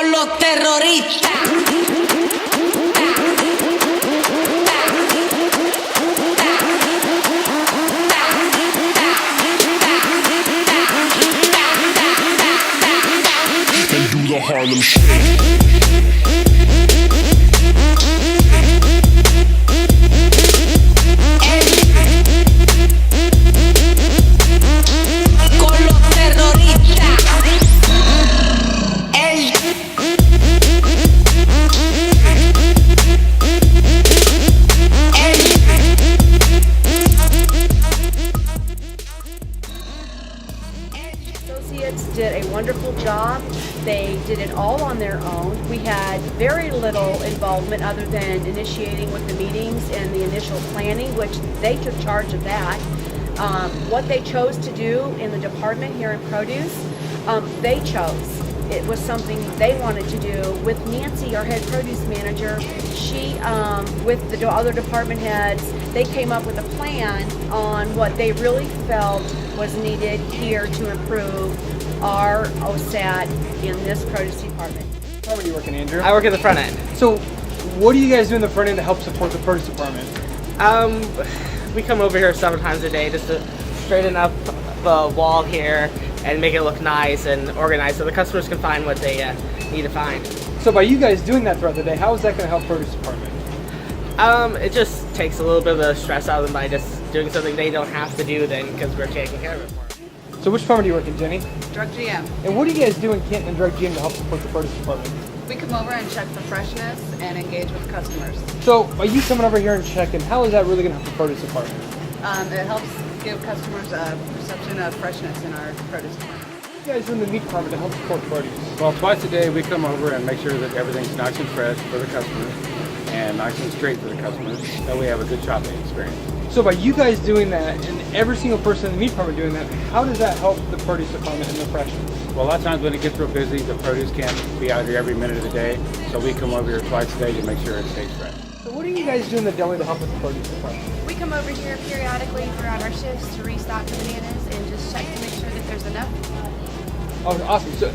con los terroristas. And do the Harlem Shake. Associates did a wonderful job. They did it all on their own. We had very little involvement other than initiating with the meetings and the initial planning, which they took charge of that. What they chose to do in the department here in produce, they chose. It was something they wanted to do. With Nancy, our head produce manager, she, with the other department heads, they came up with a plan on what they really felt was needed here to improve our OSAT in this produce department. How are you working, Andrew? I work at the front end. So, what do you guys do in the front end to help support the produce department? We come over here several times a day just to straighten up the wall here and make it look nice and organized so the customers can find what they need to find. So by you guys doing that throughout the day, how is that going to help produce department? It just takes a little bit of the stress out of them by just doing something they don't have to do then because we're taking care of it for them. So which department do you work in, Jenny? Drug GM. And what do you guys do in Canton and Drug GM to help support the produce department? We come over and check for freshness and engage with customers. So by you coming over here and checking, how is that really going to help the produce department? It helps give customers a perception of freshness in our produce department. What do you guys do in the meat department to help support produce? Well, twice a day we come over and make sure that everything's nice and fresh for the customers and nice and straight for the customers, so we have a good shopping experience. So by you guys doing that and every single person in the meat department doing that, how does that help the produce department and the freshness? Well, a lot of times when it gets real busy, the produce can't be out here every minute of the day, so we come over here twice a day to make sure it stays fresh. So what do you guys do in the deli to help with the produce department? We come over here periodically throughout our shifts to restock the bananas and just check to make sure that there's enough. Oh, awesome. So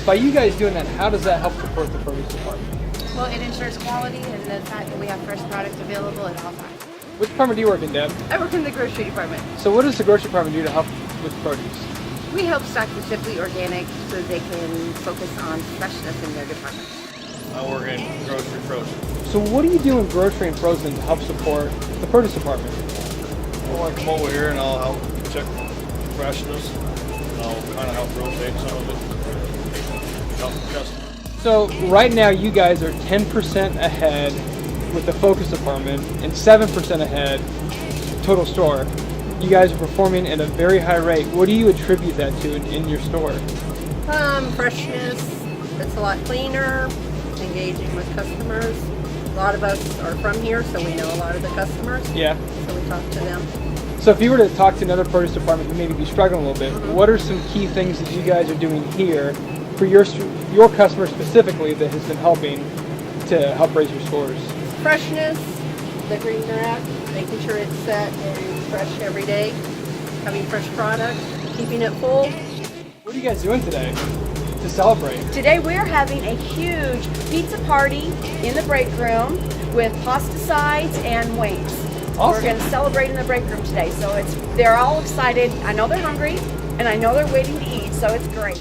by you guys doing that, how does that help support the produce department? Well, it ensures quality and the fact that we have fresh product available at all times. Which department do you work in, Deb? I work in the grocery department. So what does the grocery department do to help with produce? We help stock the Simply Organic so they can focus on freshness in their department. I work in grocery frozen. So what do you do in grocery and frozen to help support the produce department? Well, I come over here and I'll help check freshness. And I'll kind of help rotate some of it. Help the customer. So right now you guys are 10% ahead with the focus department and 7% ahead total store. You guys are performing at a very high rate. What do you attribute that to in your store? Freshness. It's a lot cleaner, engaging with customers. A lot of us are from here, so we know a lot of the customers. Yeah. So we talk to them. So if you were to talk to another produce department who maybe be struggling a little bit, what are some key things that you guys are doing here for your customers specifically that has been helping to help raise your scores? Freshness, the green rack, making sure it's set and fresh every day, having fresh product, keeping it full. What are you guys doing today to celebrate? Today we're having a huge pizza party in the break room with pasta sides and wings. Awesome. We're going to celebrate in the break room today, so they're all excited. I know they're hungry, and I know they're waiting to eat, so it's great.